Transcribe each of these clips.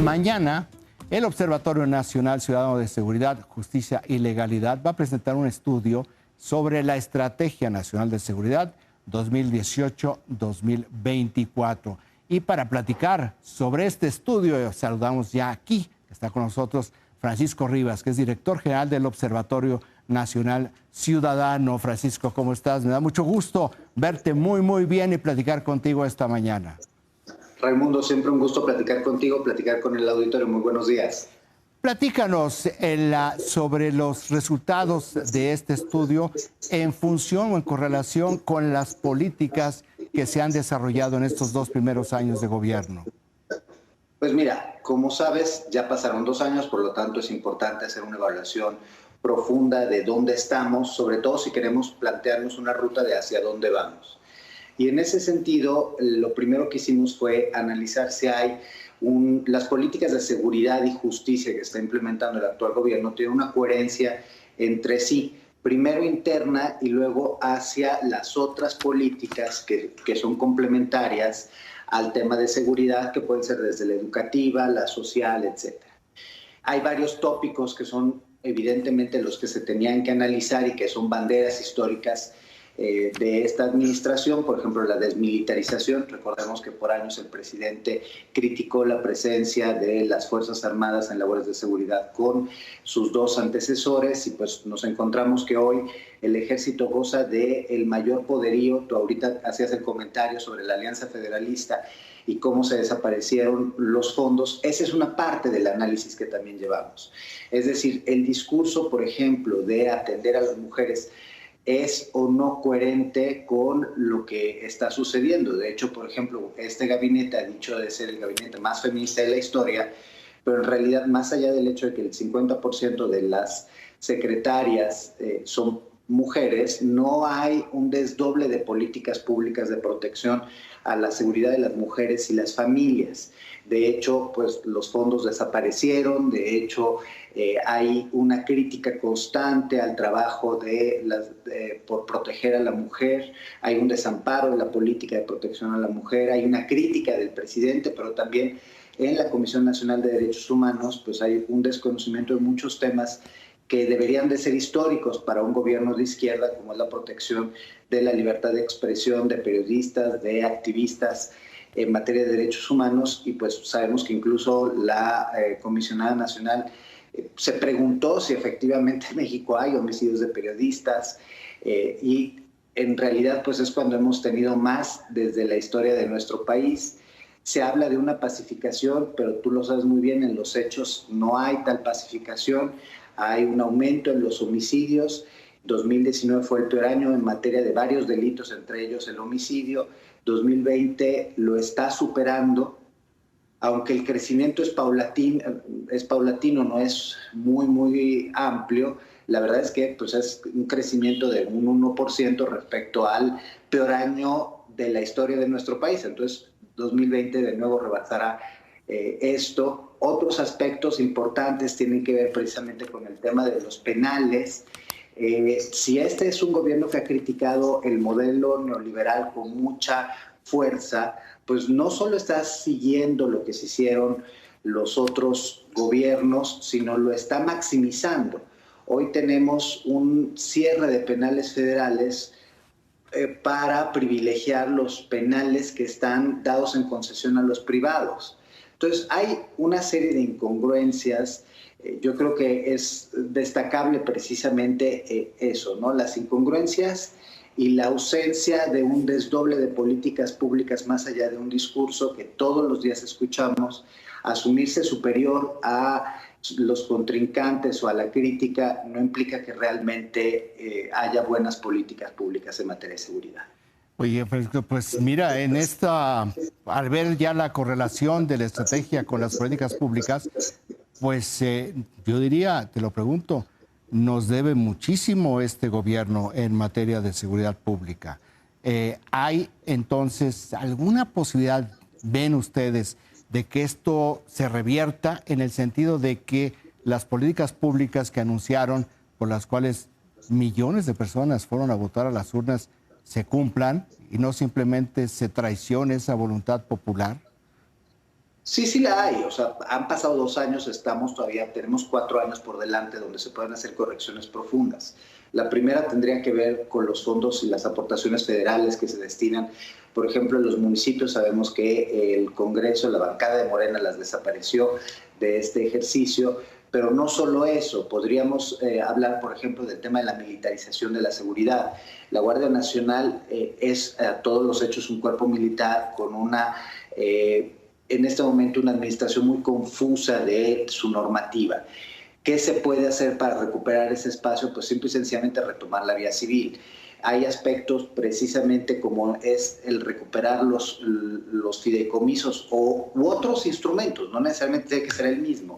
Mañana, el Observatorio Nacional Ciudadano de Seguridad, Justicia y Legalidad va a presentar un estudio sobre la Estrategia Nacional de Seguridad 2018-2024. Y para platicar sobre este estudio, saludamos ya aquí, está con nosotros Francisco Rivas, que es director general del Observatorio Nacional Ciudadano. Francisco, ¿cómo estás? Me da mucho gusto verte muy bien y platicar contigo esta mañana. Raimundo, siempre un gusto platicar contigo, platicar con el auditorio. Muy buenos días. Platícanos sobre los resultados de este estudio en función o en correlación con las políticas que se han desarrollado en estos 2 primeros años de gobierno. Pues mira, como sabes, ya pasaron 2 años, por lo tanto es importante hacer una evaluación profunda de dónde estamos, sobre todo si queremos plantearnos una ruta de hacia dónde vamos. Y en ese sentido, lo primero que hicimos fue analizar si hay las políticas de seguridad y justicia que está implementando el actual gobierno tienen una coherencia entre sí, primero interna y luego hacia las otras políticas que son complementarias al tema de seguridad, que pueden ser desde la educativa, la social, etc. Hay varios tópicos que son evidentemente los que se tenían que analizar y que son banderas históricas de esta administración, por ejemplo, la desmilitarización. Recordemos que por años el presidente criticó la presencia de las Fuerzas Armadas en labores de seguridad con sus 2 antecesores y pues nos encontramos que hoy el ejército goza del mayor poderío. Tú ahorita hacías el comentario sobre la Alianza Federalista y cómo se desaparecieron los fondos. Esa es una parte del análisis que también llevamos. Es decir, el discurso, por ejemplo, de atender a las mujeres es o no coherente con lo que está sucediendo. De hecho, por ejemplo, este gabinete ha dicho de ser el gabinete más feminista de la historia, pero en realidad, más allá del hecho de que el 50% de las secretarias son mujeres, no hay un desdoble de políticas públicas de protección a la seguridad de las mujeres y las familias. De hecho, pues los fondos desaparecieron. De hecho, hay una crítica constante al trabajo por proteger a la mujer. Hay un desamparo en la política de protección a la mujer. Hay una crítica del presidente, pero también en la Comisión Nacional de Derechos Humanos pues hay un desconocimiento de muchos temas que deberían de ser históricos para un gobierno de izquierda, como es la protección de la libertad de expresión de periodistas, de activistas en materia de derechos humanos. Y pues sabemos que incluso la comisionada nacional se preguntó si efectivamente en México hay homicidios de periodistas y en realidad pues es cuando hemos tenido más desde la historia de nuestro país. Se habla de una pacificación, pero tú lo sabes muy bien, en los hechos no hay tal pacificación. Hay un aumento en los homicidios. 2019 fue el peor año en materia de varios delitos, entre ellos el homicidio. 2020 lo está superando, aunque el crecimiento es paulatino, no es muy amplio. La verdad es que pues, es un crecimiento de un 1% respecto al peor año de la historia de nuestro país. Entonces, 2020 de nuevo rebasará esto. Otros aspectos importantes tienen que ver precisamente con el tema de los penales. Si este es un gobierno que ha criticado el modelo neoliberal con mucha fuerza, pues no solo está siguiendo lo que se hicieron los otros gobiernos, sino lo está maximizando. Hoy tenemos un cierre de penales federales para privilegiar los penales que están dados en concesión a los privados. Entonces, hay una serie de incongruencias. Yo creo que es destacable precisamente eso, ¿no? Las incongruencias y la ausencia de un desdoble de políticas públicas más allá de un discurso que todos los días escuchamos, asumirse superior a los contrincantes o a la crítica no implica que realmente haya buenas políticas públicas en materia de seguridad. Oye, pues mira, al ver ya la correlación de la estrategia con las políticas públicas, pues yo diría, te lo pregunto, nos debe muchísimo este gobierno en materia de seguridad pública. ¿Hay entonces alguna posibilidad, ven ustedes, de que esto se revierta en el sentido de que las políticas públicas que anunciaron, por las cuales millones de personas fueron a votar a las urnas, se cumplan y no simplemente se traicione esa voluntad popular? Sí, sí la hay. O sea, han pasado 2 años, tenemos 4 años por delante donde se pueden hacer correcciones profundas. La primera tendría que ver con los fondos y las aportaciones federales que se destinan. Por ejemplo, en los municipios sabemos que el Congreso, la bancada de Morena las desapareció de este ejercicio, pero no solo eso, podríamos hablar, por ejemplo, del tema de la militarización de la seguridad. La Guardia Nacional es a todos los hechos un cuerpo militar con una... en este momento una administración muy confusa de su normativa. ¿Qué se puede hacer para recuperar ese espacio? Pues simple y sencillamente retomar la vía civil. Hay aspectos precisamente como es el recuperar los fideicomisos u otros instrumentos, no necesariamente tiene que ser el mismo,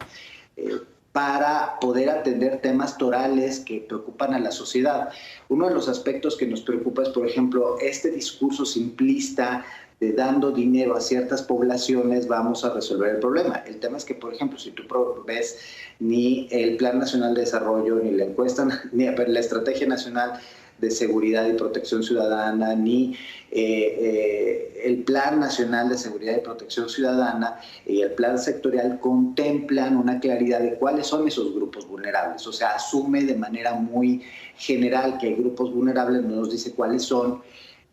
para poder atender temas torales que preocupan a la sociedad. Uno de los aspectos que nos preocupa es, por ejemplo, este discurso simplista de dando dinero a ciertas poblaciones vamos a resolver el problema. El tema es que, por ejemplo, si tú ves ni el Plan Nacional de Desarrollo, ni la encuesta, ni la Estrategia Nacional de Seguridad y Protección Ciudadana, ni el Plan Nacional de Seguridad y Protección Ciudadana y el Plan Sectorial contemplan una claridad de cuáles son esos grupos vulnerables. O sea, asume de manera muy general que hay grupos vulnerables, no nos dice cuáles son.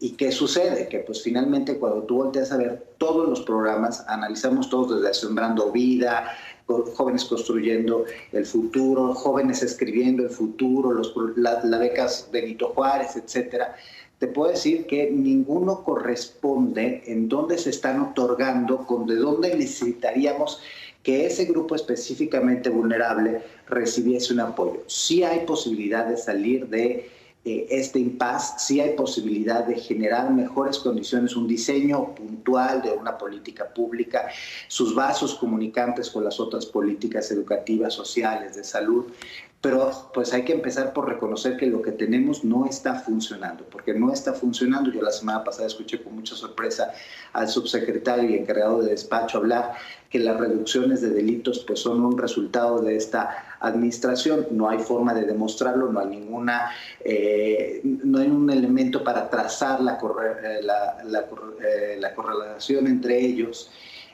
¿Y qué sucede? Que pues finalmente cuando tú volteas a ver todos los programas, analizamos todos desde Sembrando Vida, Jóvenes Construyendo el Futuro, Jóvenes Escribiendo el Futuro, las becas Benito Juárez, etcétera, te puedo decir que ninguno corresponde en dónde se están otorgando, con de dónde necesitaríamos que ese grupo específicamente vulnerable recibiese un apoyo. Sí hay posibilidad de salir de este impasse, sí hay posibilidad de generar mejores condiciones, un diseño puntual de una política pública, sus vasos comunicantes con las otras políticas educativas, sociales, de salud, pero pues hay que empezar por reconocer que lo que tenemos no está funcionando, porque no está funcionando. Yo la semana pasada escuché con mucha sorpresa al subsecretario y encargado de despacho hablar que las reducciones de delitos pues son un resultado de esta administración. No hay forma de demostrarlo, no hay no hay un elemento para trazar la correlación entre ellos.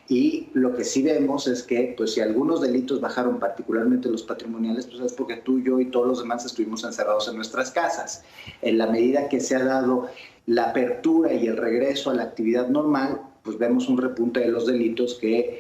Y lo que sí vemos es que pues si algunos delitos bajaron, particularmente los patrimoniales, pues es porque tú, yo y todos los demás estuvimos encerrados en nuestras casas. En la medida que se ha dado la apertura y el regreso a la actividad normal, pues vemos un repunte de los delitos que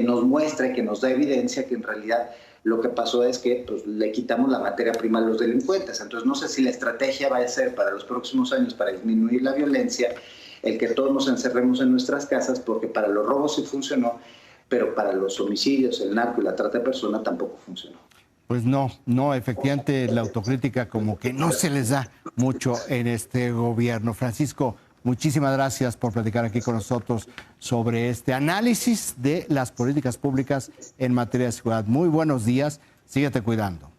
nos muestra y que nos da evidencia que en realidad lo que pasó es que pues, le quitamos la materia prima a los delincuentes. Entonces no sé si la estrategia va a ser para los próximos años para disminuir la violencia el que todos nos encerremos en nuestras casas, porque para los robos sí funcionó, pero para los homicidios, el narco y la trata de personas tampoco funcionó. Pues no, efectivamente la autocrítica como que no se les da mucho en este gobierno. Francisco, muchísimas gracias por platicar aquí con nosotros sobre este análisis de las políticas públicas en materia de seguridad. Muy buenos días, síguete cuidando.